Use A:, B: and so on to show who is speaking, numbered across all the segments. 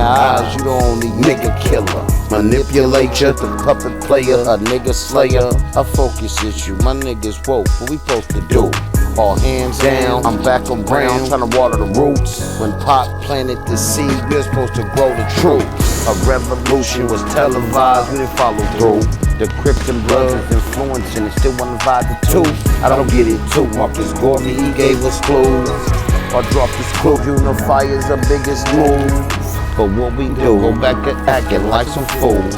A: your eyes, you the only nigga killer. Manipulate you, the puppet player, a nigga slayer. Our focus is you, my niggas woke, what we supposed to do? All hands down, I'm back around, trying to water the roots. When Pop planted the seed, we're supposed to grow the truth. A revolution was televised, we didn't follow through. The Krypton Bloods is influencing and still wanna vibe the two. I don't get it too. Marcus Garvey, he gave us clues. Or drop this clue, unify is the biggest move. But what we do, go back to acting like some fools.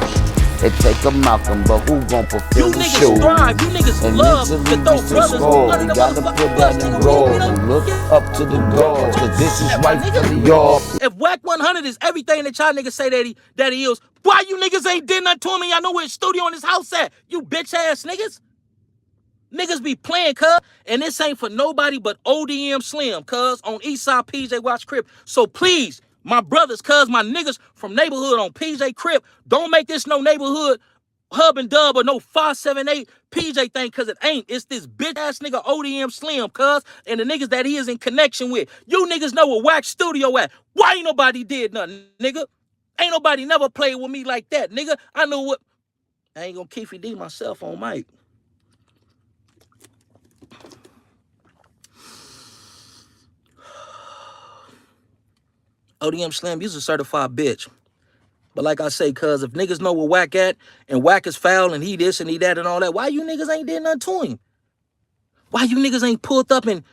A: It take a Malcolm, but who gon' fulfill the shoes?
B: You niggas thrive, you niggas
A: and
B: love to throw brothers
A: under the gotta put that in roll and look up to the gods, cause this is right for the y'all.
B: If Whack 100 is everything that y'all niggas say that he is, why you niggas ain't did nothing to him and y'all know where his studio in his house at? You bitch ass niggas. Niggas be playing, cuz, and this ain't for nobody but ODM Slim, cuz, on Eastside PJ Watch Crib. So please, my brothers, cuz, my niggas from neighborhood on PJ Crib, don't make this no neighborhood hub and dub or no 578 PJ thing, cuz it ain't. It's this bitch ass nigga ODM Slim, cuz, and the niggas that he is in connection with. You niggas know where Wax Studio at. Why ain't nobody did nothing, nigga? Ain't nobody never played with me like that, nigga. I know what. I ain't gonna Keefy D myself on mic. ODM Slim, you's a certified bitch. But like I say, cuz, if niggas know where Whack at, and Whack is foul, and he this and he that and all that, why you niggas ain't did nothing to him? Why you niggas ain't pulled up and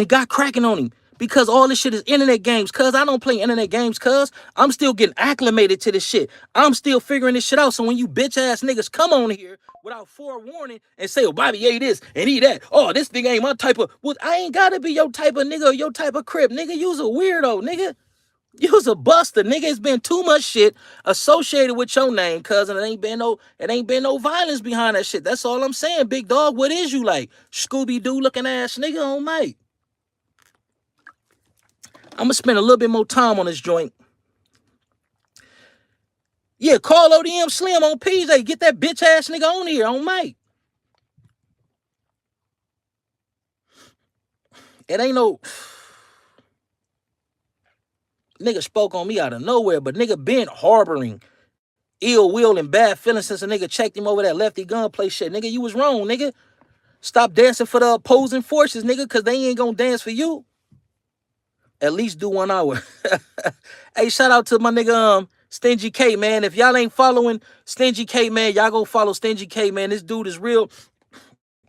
B: got cracking on him? Because all this shit is internet games, cuz. I don't play internet games, cuz. I'm still getting acclimated to this shit. I'm still figuring this shit out. So when you bitch ass niggas come on here without forewarning and say, oh, Bobby ate this and he that. Oh, this thing ain't my type of. Well, I ain't gotta be your type of nigga or your type of crib. Nigga, you's a weirdo, nigga. You's a buster, nigga. It's been too much shit associated with your name, cousin. It ain't been no violence behind that shit. That's all I'm saying, big dog. What is you like? Scooby-Doo looking ass nigga on mic. I'm gonna spend a little bit more time on this joint. Yeah, call ODM Slim on PJ. Get that bitch ass nigga on here on mic. It ain't no nigga spoke on me out of nowhere, but nigga been harboring ill will and bad feelings since a nigga checked him over that lefty gunplay shit. Nigga, you was wrong, nigga. Stop dancing for the opposing forces, nigga, because they ain't gonna dance for you. At least do 1 hour. Hey, shout out to my nigga Stingy K, man. If y'all ain't following Stingy K, man, y'all go follow Stingy K, man. This dude is real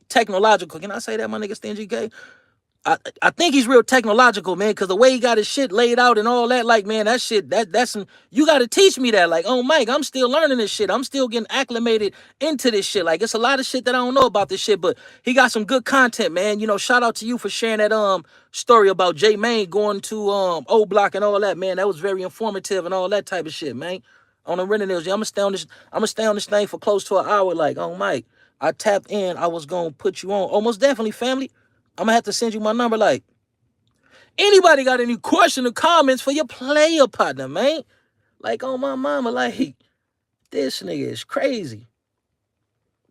B: technological. Can I say that, my nigga Stingy K? I think he's real technological, man, because the way he got his shit laid out and all that, like, man, that shit, that's some, you got to teach me that. Like, oh, Mike, I'm still learning this shit. I'm still getting acclimated into this shit. Like, it's a lot of shit that I don't know about this shit, but he got some good content, man. You know, shout out to you for sharing that story about J Main going to O Block and all that, man. That was very informative and all that type of shit, man. On the rental news, yeah, I'm gonna stay on this thing for close to an hour. Like, oh, Mike, I tapped in. I was gonna put you on. Almost definitely, family. I'm gonna have to send you my number. Like, anybody got any question or comments for your player partner, man? Like, on my mama, like, this nigga is crazy.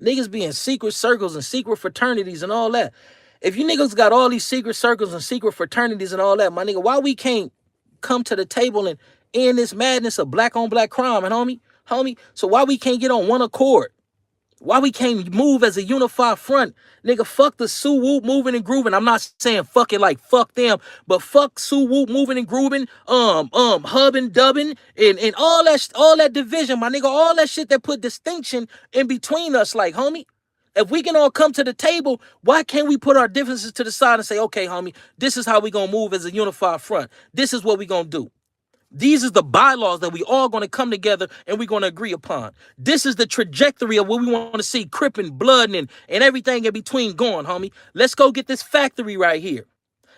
B: Niggas be in secret circles and secret fraternities and all that. If you niggas got all these secret circles and secret fraternities and all that, my nigga, why we can't come to the table and end this madness of black on black crime, and homie? So why we can't get on one accord? Why we can't move as a unified front? Nigga, fuck the Sue Whoop moving and grooving. I'm not saying fuck it like fuck them, but fuck Sue Whoop moving and grooving, hubbing, dubbing, and all that division, my nigga, all that shit that put distinction in between us, like, homie. If we can all come to the table, why can't we put our differences to the side and say, okay, homie, this is how we gonna move as a unified front. This is what we gonna do. These is the bylaws that we all going to come together and we're going to agree upon. This is the trajectory of what we want to see, cripping, blood, and everything in between going, homie. Let's go get this factory right here.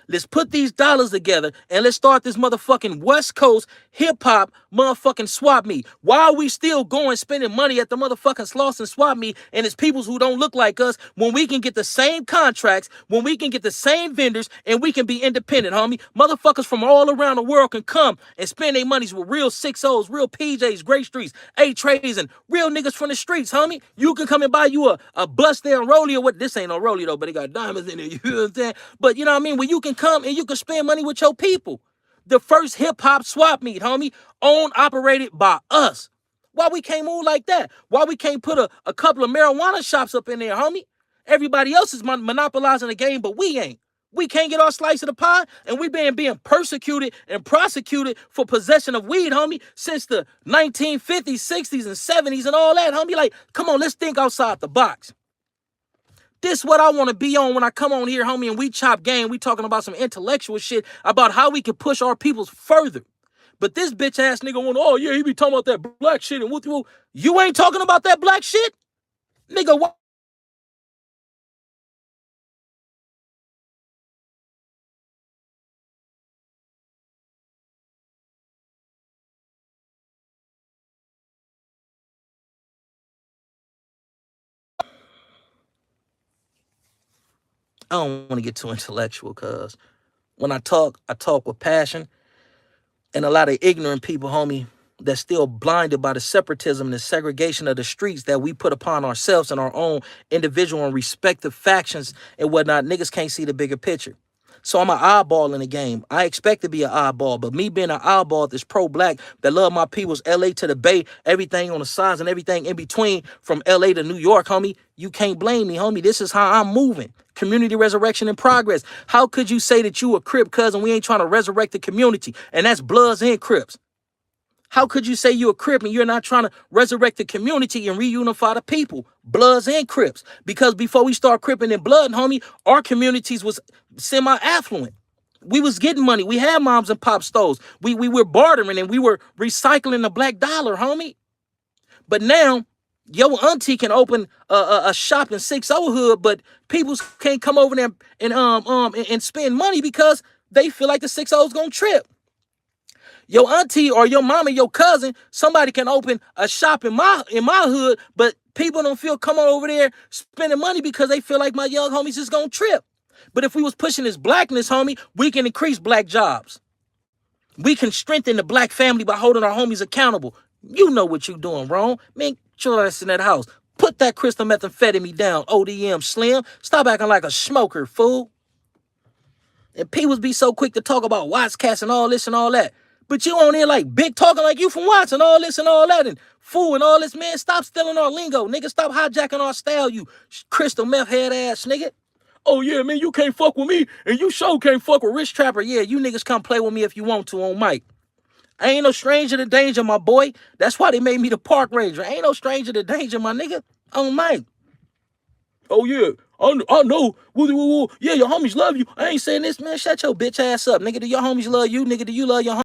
B: Let's put these dollars together and let's start this motherfucking West Coast hip-hop motherfucking swap meet. Why are we still going spending money at the motherfucking Slauson swap meet and it's peoples who don't look like us when we can get the same contracts, when we can get the same vendors, and we can be independent, homie? Motherfuckers from all around the world can come and spend their monies with real 6-0s, real PJs, Great Streets, A-Trays, and real niggas from the streets, homie. You can come and buy you a bust down rollie or what? This ain't no rollie though, but it got diamonds in it, you know what I'm saying? But you know what I mean? When you can come and you can spend money with your people. The first hip-hop swap meet, homie, owned, operated by us. Why we can't move like that? Why we can't put a couple of marijuana shops up in there, homie? Everybody else is monopolizing the game, but we ain't. We can't get our slice of the pie, and we being persecuted and prosecuted for possession of weed, homie, since the 1950s, 60s, and 70s and all that, homie. Like, come on, let's think outside the box. This what I want to be on when I come on here, homie, and we chop game. We talking about some intellectual shit about how we can push our peoples further. But this bitch ass nigga want, oh yeah, he be talking about that black shit and what you ain't talking about that black shit? Nigga, what? I don't want to get too intellectual, cuz when I talk with passion. And a lot of ignorant people, homie, that's still blinded by the separatism and the segregation of the streets that we put upon ourselves and our own individual and respective factions and whatnot. Niggas can't see the bigger picture. So I'm an oddball in the game. I expect to be an oddball, but me being an oddball that's pro-black, that love my peoples, LA to the Bay, everything on the sides and everything in between, from LA to New York, homie, you can't blame me, homie. This is how I'm moving. Community resurrection in progress. How could you say that you a Crip, cousin? We ain't trying to resurrect the community, and that's Bloods and Crips. How could you say you a Crip and you're not trying to resurrect the community and reunify the people, Bloods and Crips? Because before we start cripping in blood, homie, our communities was semi-affluent. We was getting money. We had moms and pop stores. We were bartering and we were recycling the black dollar, homie. But now, your auntie can open a shop in 60 Hood, but people can't come over there and spend money because they feel like the 60 is gonna trip. Your auntie or your mama, your cousin, somebody can open a shop in my hood, but people don't feel coming over there spending money because they feel like my young homies is gonna trip. But if we was pushing this blackness, homie, we can increase black jobs. We can strengthen the black family by holding our homies accountable. You know what you doing wrong. Man, get your ass in that house. Put that crystal methamphetamine down, ODM, Slim. Stop acting like a smoker, fool. And people be so quick to talk about Watts cats and all this and all that. But you on there like big talking like you from Watts and all this and all that and fool and all this, man. Stop stealing our lingo, nigga. Stop hijacking our style, you crystal meth head ass nigga. Oh yeah, man, you can't fuck with me and you sure can't fuck with Rich Trapper. Yeah, you niggas come play with me if you want to on mic. I ain't no stranger to danger, my boy. That's why they made me the park ranger. I ain't no stranger to danger, my nigga. On mic. Oh yeah, I know. Yeah, your homies love you. I ain't saying this, man. Shut your bitch ass up, nigga. Do your homies love you, nigga? Do you love your homies?